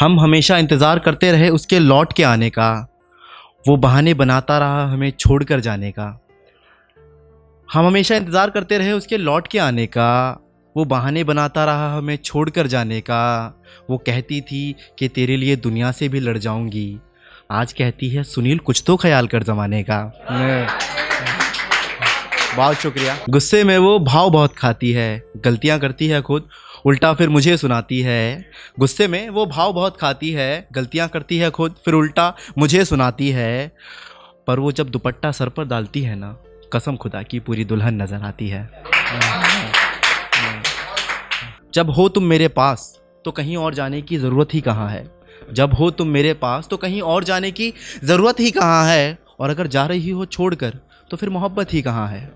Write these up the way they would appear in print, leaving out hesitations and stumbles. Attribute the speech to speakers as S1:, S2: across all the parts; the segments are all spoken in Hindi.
S1: हम हमेशा इंतज़ार करते रहे उसके लौट के आने का, वो बहाने बनाता रहा हमें छोड़ कर जाने का। हम हमेशा इंतज़ार करते रहे उसके लौट के आने का, वो बहाने बनाता रहा हमें छोड़ कर जाने का। वो कहती थी कि तेरे लिए दुनिया से भी लड़ जाऊंगी, आज कहती है सुनील कुछ तो ख्याल कर ज़माने का। बहुत शुक्रिया। गुस्से में वो भाव बहुत खाती है, गलतियाँ करती है खुद, उल्टा फिर मुझे सुनाती है। गुस्से में वो भाव बहुत खाती है, गलतियाँ करती है खुद, फिर उल्टा मुझे सुनाती है। पर वो जब दुपट्टा सर पर डालती है ना, कसम खुदा की पूरी दुल्हन नज़र आती है। जब हो तुम मेरे पास तो कहीं और जाने की ज़रूरत ही कहाँ है। जब हो तुम मेरे पास तो कहीं और जाने की ज़रूरत ही कहाँ है। और अगर जा रही हो छोड़कर तो फिर मोहब्बत ही कहाँ है।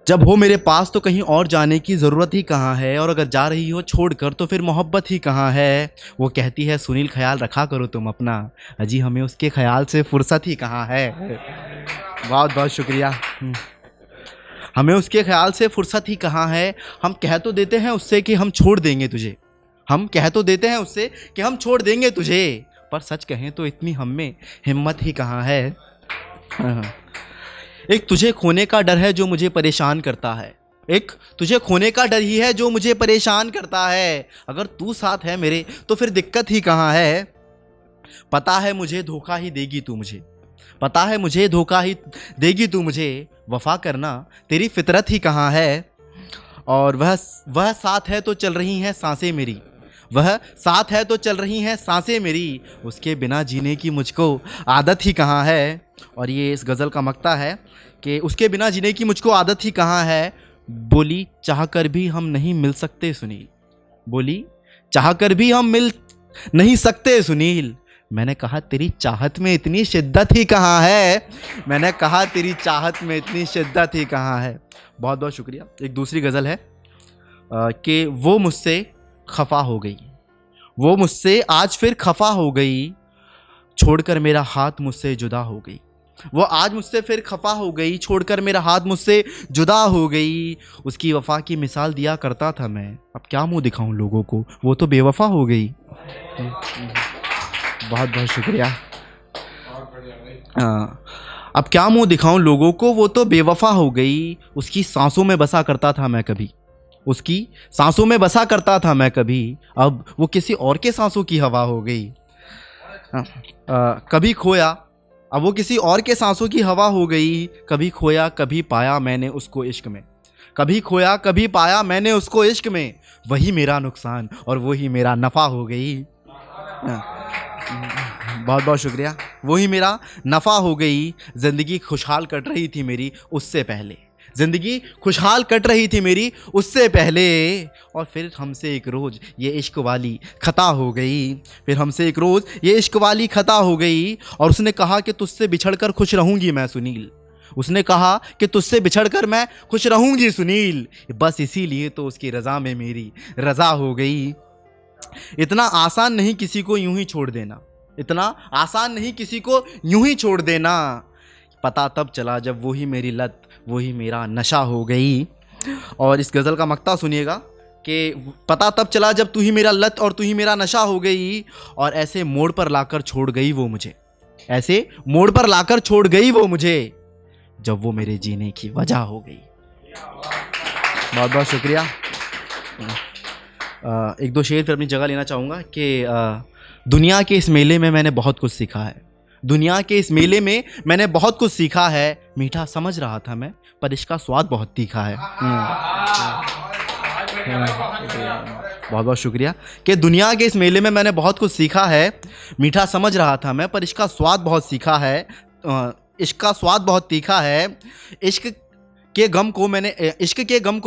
S1: जब हो मेरे पास तो कहीं और जाने की ज़रूरत ही कहाँ है, और अगर जा रही हो छोड़कर तो फिर मोहब्बत ही कहाँ है। वो कहती है सुनील ख्याल रखा करो तुम अपना, अजी हमें उसके ख्याल से फुर्सत ही कहाँ है। बहुत बहुत शुक्रिया। हमें उसके ख्याल से फुर्सत ही कहाँ है। हम कह तो देते हैं उससे कि हम छोड़ देंगे तुझे, हम कह तो देते हैं उससे कि हम छोड़ देंगे तुझे, पर सच कहें तो इतनी हम में हिम्मत ही कहाँ है। एक तुझे खोने का डर है जो मुझे परेशान करता है, एक तुझे खोने का डर ही है जो मुझे परेशान करता है। अगर तू साथ है मेरे तो फिर दिक्कत ही कहाँ है। पता है मुझे धोखा ही देगी तू मुझे, पता है मुझे धोखा ही देगी तू मुझे, वफा करना तेरी फितरत ही कहाँ है। और वह साथ है तो चल रही हैं सांसें मेरी, वह साथ है तो चल रही हैं सांसें मेरी, उसके बिना जीने की मुझको आदत ही कहाँ है। और ये इस गज़ल का मक्ता है कि उसके बिना जीने की मुझको आदत ही कहाँ है। बोली चाह कर भी हम नहीं मिल सकते सुनील, बोली चाह कर भी हम मिल नहीं सकते सुनील, मैंने कहा तेरी चाहत में इतनी शिद्दत ही कहाँ है, मैंने कहा तेरी चाहत में इतनी शिद्दत ही कहाँ है। बहुत बहुत शुक्रिया। एक दूसरी गज़ल है कि वो मुझसे खफा हो गई, वो मुझसे आज फिर खफा हो गई, छोड़कर मेरा हाथ मुझसे जुदा हो गई। वो आज मुझसे फिर खफा हो गई, छोड़कर मेरा हाथ मुझसे जुदा हो गई। उसकी वफा की मिसाल दिया करता था मैं, अब क्या मुंह दिखाऊं लोगों को, वो तो बेवफा हो गई। बहुत बहुत शुक्रिया। अब क्या मुंह दिखाऊं लोगों को, वो तो बेवफा हो गई। उसकी सांसों में बसा करता था मैं कभी, उसकी सांसों में बसा करता था मैं कभी, अब वो किसी और के सांसों की हवा हो गई। कभी खोया, अब वो किसी और के सांसों की हवा हो गई। कभी खोया कभी पाया मैंने उसको इश्क में, कभी खोया कभी पाया मैंने उसको इश्क में, वही मेरा नुकसान और वही मेरा नफ़ा हो गई। बहुत बहुत शुक्रिया। वही मेरा नफ़ा हो गई। ज़िंदगी खुशहाल कट रही थी मेरी उससे पहले, ज़िंदगी खुशहाल कट रही थी मेरी उससे पहले, और फिर हमसे एक रोज़ ये इश्क वाली ख़ता हो गई, फिर हमसे एक रोज़ ये इश्क वाली ख़ता हो गई। और उसने कहा कि तुझसे बिछड़कर खुश रहूँगी मैं सुनील, उसने कहा कि तुझसे बिछड़कर मैं खुश रहूँगी सुनील, बस इसीलिए तो उसकी रज़ा में मेरी रज़ा हो गई। इतना आसान नहीं किसी को यूं ही छोड़ देना, इतना आसान नहीं किसी को यूं ही छोड़ देना, पता तब चला जब वही मेरी लत वही मेरा नशा हो गई। और इस गज़ल का मक्ता सुनिएगा कि पता तब चला जब तू ही मेरा लत और तू ही मेरा नशा हो गई, और ऐसे मोड़ पर लाकर छोड़ गई वो मुझे, ऐसे मोड़ पर लाकर छोड़ गई वो मुझे, जब वो मेरे जीने की वजह हो गई। बहुत बहुत शुक्रिया। एक दो शेर फिर अपनी जगह लेना चाहूँगा कि दुनिया के इस मेले में मैंने बहुत कुछ सीखा है, दुनिया के इस मेले में मैंने बहुत कुछ सीखा है, मीठा समझ रहा था मैं पर इसका स्वाद बहुत तीखा है। बहुत बहुत शुक्रिया। कि दुनिया के इस मेले में मैंने बहुत कुछ सीखा है, मीठा समझ रहा था मैं पर इसका स्वाद बहुत सीखा है, इसका स्वाद बहुत तीखा है। इश्क के गम को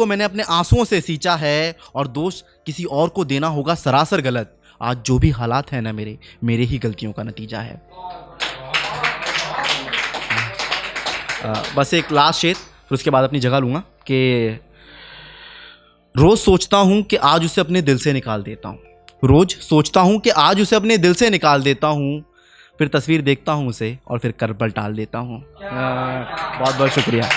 S1: मैंने अपने आंसुओं से सींचा है, और दोष किसी और को देना होगा सरासर गलत, आज जो भी हालात हैं ना मेरे ही गलतियों का नतीजा है। बस एक लास्ट शेर फिर उसके बाद अपनी जगह लूँगा कि रोज़ सोचता हूँ कि आज उसे अपने दिल से निकाल देता हूँ, रोज़ सोचता हूँ कि आज उसे अपने दिल से निकाल देता हूँ, फिर तस्वीर देखता हूँ उसे और फिर कर पलटाल देता हूँ। बहुत बहुत शुक्रिया।